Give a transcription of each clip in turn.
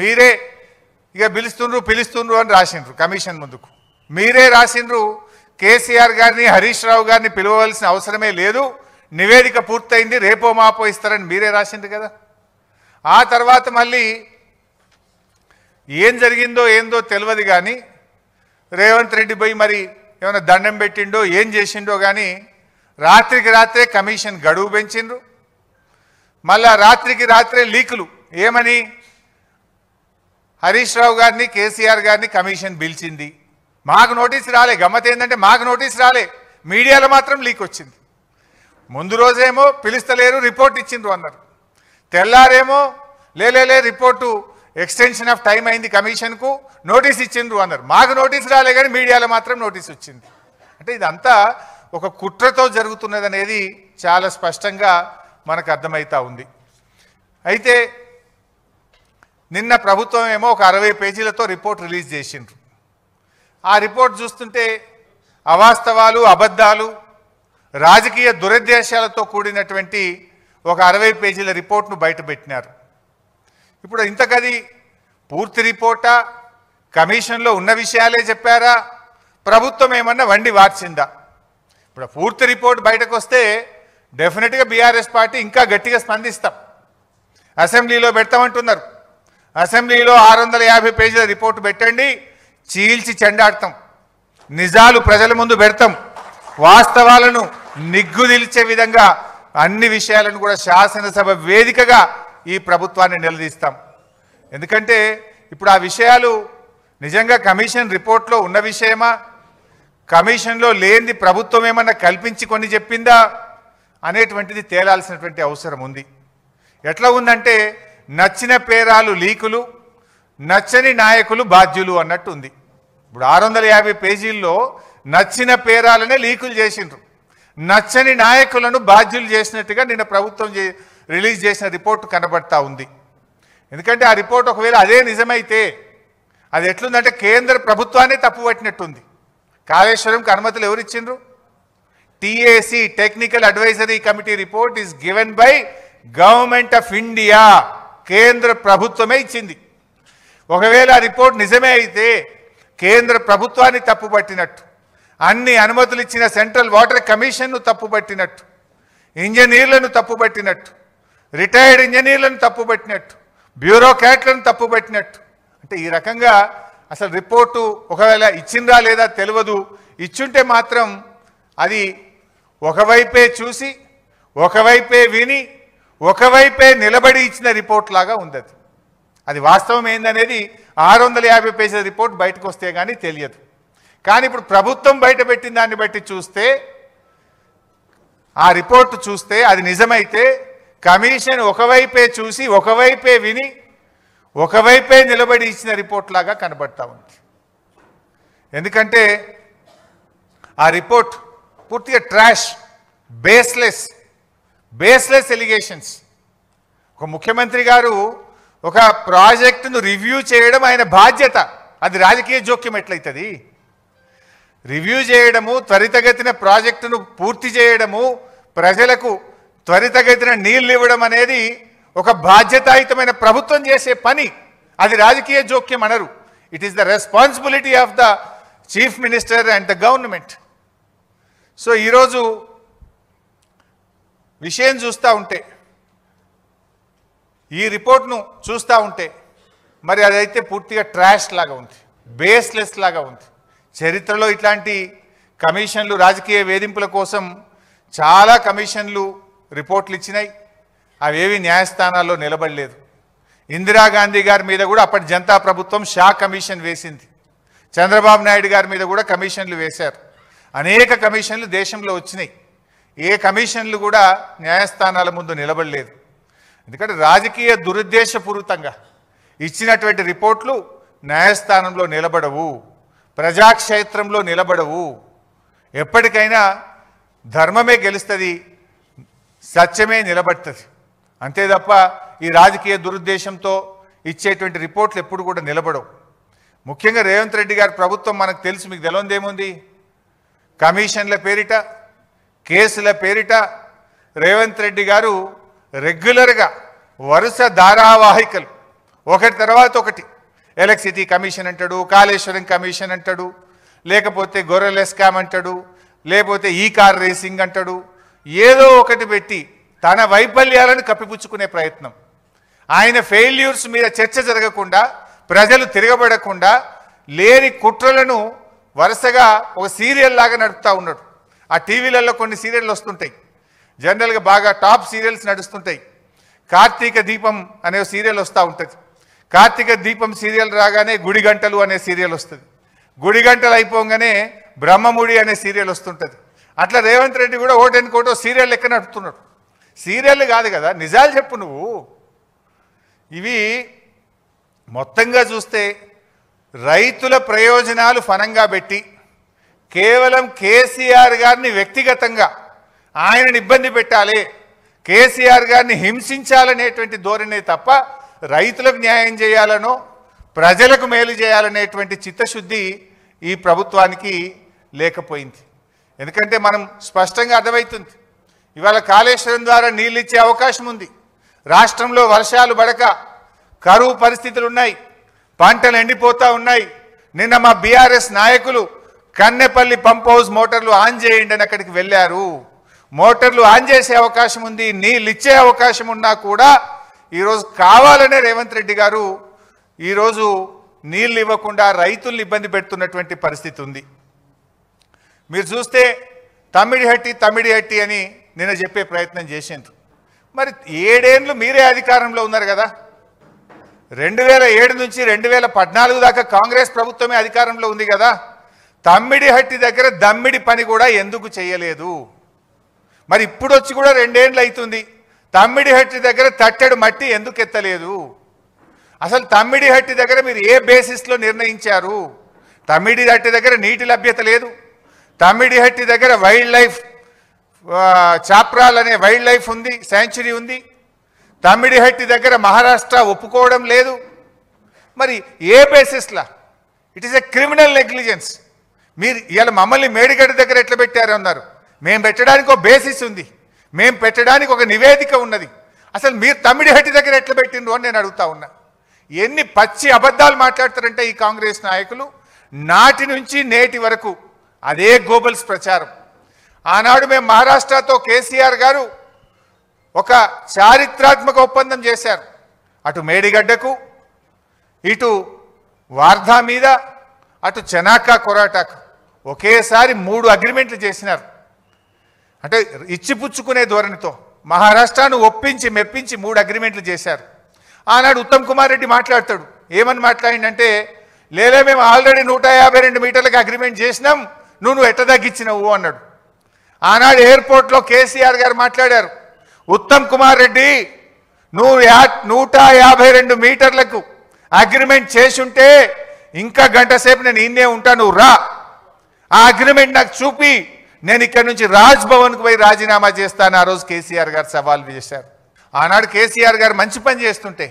మీరే ఇక పిలుస్తుండ్రు అని రాసిండ్రు కమిషన్ ముందుకు. మీరే రాసిండ్రు కేసీఆర్ గారిని హరీష్ రావు గారిని పిలవవలసిన అవసరమే లేదు, నివేదిక పూర్తయింది, రేపో మాపో ఇస్తారని మీరే రాసిండ్రు కదా. ఆ తర్వాత మళ్ళీ ఏం జరిగిందో ఏందో తెలియదు కానీ రేవంత్ రెడ్డి పోయి మరి ఏమైనా దండం పెట్టిండో ఏం చేసిండో కానీ రాత్రికి రాత్రే కమిషన్ గడువు పెంచిండ్రు. మళ్ళా రాత్రికి రాత్రే లీకులు ఏమని హరీష్ రావు గారిని కేసీఆర్ గారిని కమిషన్ పిలిచింది. మాకు నోటీస్ రాలే. గమ్మత్ ఏంటంటే మాకు నోటీస్ రాలే, మీడియాలో మాత్రం లీక్ వచ్చింది. ముందు రోజేమో పిలుస్తలేరు రిపోర్ట్ ఇచ్చిండ్రు అన్నారు, తెల్లారేమో లే రిపోర్టు ఎక్స్టెన్షన్ ఆఫ్ టైం అయింది కమిషన్కు నోటీస్ ఇచ్చిండ్రు అన్నారు. మాకు నోటీస్ రాలే కానీ మీడియాలో మాత్రం నోటీస్ వచ్చింది. అంటే ఇదంతా ఒక కుట్రతో జరుగుతున్నది అనేది చాలా స్పష్టంగా మనకు అర్థమవుతా ఉంది. అయితే నిన్న ప్రభుత్వం ఏమో ఒక 60 పేజీలతో రిపోర్ట్ రిలీజ్ చేసిండ్రు. ఆ రిపోర్ట్ చూస్తుంటే అవాస్తవాలు, అబద్ధాలు, రాజకీయ దురుద్దేశాలతో కూడినటువంటి ఒక 60 పేజీల రిపోర్ట్ను బయటపెట్టినారు. ఇప్పుడు ఇంతకది పూర్తి రిపోర్టా, కమిషన్లో ఉన్న విషయాలే చెప్పారా, ప్రభుత్వం ఏమన్నా వండి వార్చిందా? ఇప్పుడు పూర్తి రిపోర్ట్ బయటకు వస్తే డెఫినెట్గా బీఆర్ఎస్ పార్టీ ఇంకా గట్టిగా స్పందిస్తాం. అసెంబ్లీలో పెడతామంటున్నారు. అసెంబ్లీలో 650 పేజీల రిపోర్టు పెట్టండి, చీల్చి చెండాడతాం, నిజాలు ప్రజల ముందు పెడతాం, వాస్తవాలను నిగ్గుదిల్చే విధంగా అన్ని విషయాలను కూడా శాసనసభ వేదికగా ఈ ప్రభుత్వాన్ని నిలదీస్తాం. ఎందుకంటే ఇప్పుడు ఆ విషయాలు నిజంగా కమిషన్ రిపోర్ట్లో ఉన్న విషయమా, కమిషన్లో లేనిది ప్రభుత్వం ఏమన్నా కల్పించి కొన్ని చెప్పిందా అనేటువంటిది తేలాల్సినటువంటి అవసరం ఉంది. ఎట్లా ఉందంటే నచ్చిన పేరాలు లీకులు, నచ్చని నాయకులు బాధ్యులు అన్నట్టు ఉంది. ఇప్పుడు 650 పేజీల్లో నచ్చిన పేరాలనే లీకులు చేసిండ్రు, నచ్చని నాయకులను బాధ్యులు చేసినట్టుగా నిన్న ప్రభుత్వం రిలీజ్ చేసిన రిపోర్టు కనబడతా ఉంది. ఎందుకంటే ఆ రిపోర్ట్ ఒకవేళ అదే నిజమైతే అది ఎట్లుందంటే కేంద్ర ప్రభుత్వాన్ని తప్పుపట్టినట్టుంది. కాళేశ్వరంకి అనుమతులు ఎవరు ఇచ్చిండ్రు? TAC technical advisory committee report is given by government of India, కేంద్ర ప్రభుత్వమే ఇచ్చింది. ఒకవేళ ఆ రిపోర్ట్ నిజమే అయితే కేంద్ర ప్రభుత్వాన్ని తప్పుపట్టినట్టు, అన్ని అనుమతులు ఇచ్చిన సెంట్రల్ వాటర్ కమిషన్ను తప్పుపట్టినట్టు, ఇంజనీర్లను తప్పుపట్టినట్టు, రిటైర్డ్ ఇంజనీర్లను తప్పుపట్టినట్టు, బ్యూరోక్రాట్లను తప్పుపట్టినట్టు. అంటే ఈ రకంగా అసలు రిపోర్టు ఒకవేళ ఇచ్చిందా లేదా తెలియదు, ఇచ్చుంటే మాత్రం అది ఒకవైపే చూసి ఒకవైపే విని ఒకవైపే నిలబడి ఇచ్చిన రిపోర్ట్ లాగా ఉంది. అది వాస్తవం ఏందనేది 650 పేజీల రిపోర్ట్ బయటకు వస్తే కానీ తెలియదు. కానీ ఇప్పుడు ప్రభుత్వం బయట పెట్టిన దాన్ని బట్టి చూస్తే, ఆ రిపోర్టు చూస్తే అది నిజమైతే కమిషన్ ఒకవైపే చూసి ఒకవైపే విని ఒకవైపే నిలబడి ఇచ్చిన రిపోర్ట్ లాగా కనబడతా ఉంది. ఎందుకంటే ఆ రిపోర్ట్ పూర్తిగా ట్రాష్, బేస్లెస్ ఎలిగేషన్స్. ఒక ముఖ్యమంత్రి గారు ఒక ప్రాజెక్టును రివ్యూ చేయడం ఆయన బాధ్యత, అది రాజకీయ జోక్యం ఎట్లయితుంది? రివ్యూ చేయడము, త్వరితగతిన ప్రాజెక్టును పూర్తి చేయడము, ప్రజలకు త్వరితగతిన నీళ్లు ఇవ్వడం అనేది ఒక బాధ్యతాయుతమైన ప్రభుత్వం చేసే పని, అది రాజకీయ జోక్యం అనరు. It is the responsibility of the chief minister and the government. So ఈరోజు విషయం చూస్తూ ఉంటే, ఈ రిపోర్ట్ను చూస్తూ ఉంటే మరి అదైతే పూర్తిగా ట్రాష్ లాగా ఉంది, బేస్లెస్ లాగా ఉంది. చరిత్రలో ఇట్లాంటి కమిషన్లు, రాజకీయ వేధింపుల కోసం చాలా కమిషన్లు రిపోర్ట్లు ఇచ్చినాయి, అవేవి న్యాయస్థానాల్లో నిలబడలేదు. ఇందిరాగాంధీ గారి మీద కూడా అప్పటి జనతా ప్రభుత్వం షా కమిషన్ వేసింది, చంద్రబాబు నాయుడు గారి మీద కూడా కమిషన్లు వేశారు. అనేక కమిషన్లు దేశంలో వచ్చినాయి, ఏ కమిషన్లు కూడా న్యాయస్థానాల ముందు నిలబడలేదు. ఎందుకంటే రాజకీయ దురుద్దేశపూరితంగా ఇచ్చినటువంటి రిపోర్ట్లు న్యాయస్థానంలో నిలబడవు, ప్రజాక్షేత్రంలో నిలబడవు. ఎప్పటికైనా ధర్మమే గెలుస్తుంది, సత్యమే నిలబడుతుంది. అంతే తప్ప ఈ రాజకీయ దురుద్దేశంతో ఇచ్చేటువంటి రిపోర్ట్లు ఎప్పుడు కూడా నిలబడవు. ముఖ్యంగా రేవంత్ రెడ్డి గారి ప్రభుత్వం మనకు తెలుసు, మీకు తెలియదేముంది? కమిషన్ల పేరిట, కేసుల పేరిట రేవంత్ రెడ్డి గారు రెగ్యులర్గా వరుస ధారావాహికలు ఒకటి తర్వాత ఒకటి. ఎలక్ట్రిసిటీ కమిషన్ అంటాడు, కాళేశ్వరం కమిషన్ అంటాడు, లేకపోతే గొర్రెల స్కామ్ అంటాడు, లేకపోతే ఈ కార్ రేసింగ్ అంటాడు. ఏదో ఒకటి పెట్టి తన వైఫల్యాలను కప్పిపుచ్చుకునే ప్రయత్నం. ఆయన ఫెయిల్యూర్స్ మీద చర్చ జరగకుండా, ప్రజలు తిరగబడకుండా లేని కుట్రలను వరుసగా ఒక సీరియల్ లాగా నడుపుతూ ఉన్నాడు. ఆ టీవీలలో కొన్ని సీరియళ్ళు వస్తుంటాయి, జనరల్గా బాగా టాప్ సీరియల్స్ నడుస్తుంటాయి. కార్తీక దీపం అనే సీరియల్ వస్తూ ఉంటుంది. కార్తీక దీపం సీరియల్ రాగానే గుడి గంటలు అనే సీరియల్ వస్తుంది. గుడి గంటలు అయిపోగానే బ్రహ్మముడి అనే సీరియల్ వస్తుంటుంది. అట్లా రేవంత్ రెడ్డి కూడా ఓటెనుకోటో సీరియల్ లెక్క నడుపుతున్నాడు. సీరియల్ కాదు కదా, నిజాలు చెప్పు నువ్వు. ఇవి మొత్తంగా చూస్తే రైతుల ప్రయోజనాలు ఫనంగా పెట్టి కేవలం కేసీఆర్ గారిని వ్యక్తిగతంగా ఆయనని ఇబ్బంది పెట్టాలి, కేసీఆర్ గారిని హింసించాలనేటువంటి ధోరణే తప్ప రైతులకు న్యాయం చేయాలనో ప్రజలకు మేలు చేయాలనేటువంటి చిత్తశుద్ధి ఈ ప్రభుత్వానికి లేకపోయింది. ఎందుకంటే మనం స్పష్టంగా అర్థమవుతుంది, ఇవాళ కాళేశ్వరం ద్వారా నీళ్ళు ఇచ్చే అవకాశం ఉంది. రాష్ట్రంలో వర్షాలు పడక కరువు పరిస్థితులు ఉన్నాయి, పంటలు ఎండిపోతూ ఉన్నాయి. నిన్న మా బీఆర్ఎస్ నాయకులు కన్నెపల్లి పంప్ హౌస్ మోటార్లు ఆన్ చేయండి అని అక్కడికి వెళ్ళారు. మోటార్లు ఆన్ చేసే అవకాశం ఉంది, నీళ్ళు ఇచ్చే అవకాశం ఉన్నా కూడా ఈరోజు కావాలనే రేవంత్ రెడ్డి గారు ఈరోజు నీళ్ళు ఇవ్వకుండా రైతుల్ని ఇబ్బంది పెడుతున్నటువంటి పరిస్థితి ఉంది. మీరు చూస్తే తమ్మిడిహట్టి అని నిన్న చెప్పే ప్రయత్నం చేసిండ్రు. మరి 7 ఏళ్ళు మీరే అధికారంలో ఉన్నారు కదా. 2007 నుంచి 2014 దాకా కాంగ్రెస్ ప్రభుత్వమే అధికారంలో ఉంది కదా. తమ్మిడిహట్టి దగ్గర దమ్మిడి పని కూడా ఎందుకు చేయలేదు? మరి ఇప్పుడు వచ్చి కూడా 2 ఏళ్ళు అవుతుంది, తమ్మిడిహట్టి దగ్గర తట్టెడు మట్టి ఎందుకు ఎత్తలేదు? అసలు తమ్మిడిహట్టి దగ్గర మీరు ఏ బేసిస్లో నిర్ణయించారు? తమ్మిడిహట్టి దగ్గర నీటి లభ్యత లేదు. తమ్మిడిహట్టి దగ్గర వైల్డ్ లైఫ్ చాప్రాల్ అనే వైల్డ్ లైఫ్ ఉంది, శాంచురీ ఉంది. తమ్మిడిహట్టి దగ్గర మహారాష్ట్ర ఒప్పుకోవడం లేదు. మరి ఏ బేసిస్లా? It is a criminal negligence. మీరు ఇవాళ మమ్మల్ని మేడిగడ్డ దగ్గర ఎట్లా పెట్టారు అన్నారు. మేము పెట్టడానికి ఒక బేసిస్ ఉంది, మేము పెట్టడానికి ఒక నివేదిక ఉన్నది. అసలు మీరు తమ్మిడిహట్టి దగ్గర ఎట్లా పెట్టిండ్రు అని నేను అడుగుతా ఉన్నా. ఎన్ని పచ్చి అబద్ధాలు మాట్లాడతారంటే ఈ కాంగ్రెస్ నాయకులు. నాటి నుంచి నేటి వరకు అదే గోబల్స్ ప్రచారం. ఆనాడు మేము మహారాష్ట్రతో కేసీఆర్ గారు ఒక చారిత్రాత్మక ఒప్పందం చేశారు. అటు మేడిగడ్డకు, ఇటు వార్ధా మీద, అటు చెనాకా కొరాటాకు ఒకేసారి 3 అగ్రిమెంట్లు చేసినారు. అంటే ఇచ్చిపుచ్చుకునే ధోరణితో మహారాష్ట్రను ఒప్పించి మెప్పించి 3 అగ్రిమెంట్లు చేశారు. ఆనాడు ఉత్తమ్ కుమార్ రెడ్డి మాట్లాడతాడు, ఏమని మాట్లాడిందంటే, లేలే మేము ఆల్రెడీ 152 మీటర్లకు అగ్రిమెంట్ చేసినాం, నువ్వు ఎట్ట తగ్గించినవు అన్నాడు. ఆనాడు ఎయిర్పోర్ట్లో కేసీఆర్ గారు మాట్లాడారు, ఉత్తమ్ కుమార్ రెడ్డి నువ్వు 152 మీటర్లకు అగ్రిమెంట్ చేసుంటే ఇంకా గంట సేపు నేను ఇన్నే ఉంటా, నువ్వు రా, ఆ అగ్రిమెంట్ నాకు చూపి నేను ఇక్కడ నుంచి రాజ్ భవన్కు పోయి రాజీనామా చేస్తాను. ఆ రోజు కేసీఆర్ గారు సవాల్ చేశారు. ఆనాడు కేసీఆర్ గారు మంచి పని చేస్తుంటే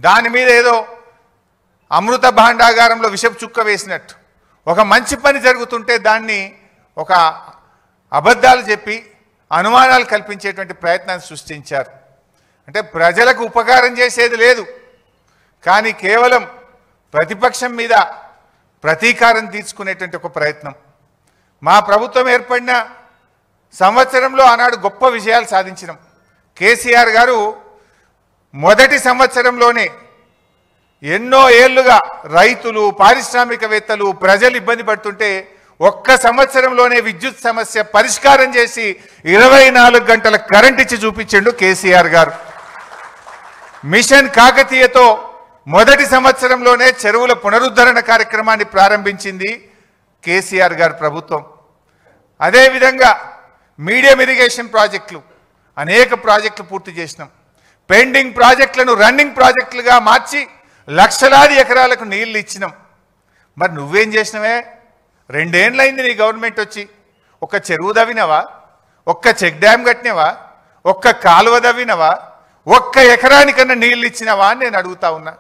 దాని మీద ఏదో అమృత భాండాగారంలో విషపు చుక్క వేసినట్టు ఒక మంచి పని జరుగుతుంటే దాన్ని ఒక అబద్ధాలు చెప్పి అనుమానాలు కల్పించేటువంటి ప్రయత్నాన్ని సృష్టించారు. అంటే ప్రజలకు ఉపకారం చేసేది లేదు, కానీ కేవలం ప్రతిపక్షం మీద ప్రతీకారం తీర్చుకునేటువంటి ఒక ప్రయత్నం. మా ప్రభుత్వం ఏర్పడిన సంవత్సరంలో ఆనాడు గొప్ప విజయాలు సాధించినాం. కేసీఆర్ గారు మొదటి సంవత్సరంలోనే ఎన్నో ఏళ్లుగా రైతులు, పారిశ్రామికవేత్తలు, ప్రజలు ఇబ్బంది పడుతుంటే ఒక్క సంవత్సరంలోనే విద్యుత్ సమస్య పరిష్కారం చేసి 24 గంటల కరెంట్ ఇచ్చి చూపించిండు కేసీఆర్ గారు. మిషన్ కాకతీయతో మొదటి సంవత్సరంలోనే చెరువుల పునరుద్ధరణ కార్యక్రమాన్ని ప్రారంభించింది కేసీఆర్ గారి ప్రభుత్వం. అదేవిధంగా మీడియం ఇరిగేషన్ ప్రాజెక్టులు అనేక ప్రాజెక్టులు పూర్తి చేసినాం. పెండింగ్ ప్రాజెక్టులను రన్నింగ్ ప్రాజెక్టులుగా మార్చి లక్షలాది ఎకరాలకు నీళ్లు ఇచ్చినాం. మరి నువ్వేం చేసినవే? 2 ఏళ్ళైంది నీ గవర్నమెంట్ వచ్చి. ఒక్క చెరువు దవ్వినవా? ఒక్క చెక్ డ్యామ్ కట్టినవా? ఒక్క కాలువ దవ్వినవా? ఒక్క ఎకరానికన్నా నీళ్ళు ఇచ్చినవా అని నేను అడుగుతా ఉన్నా.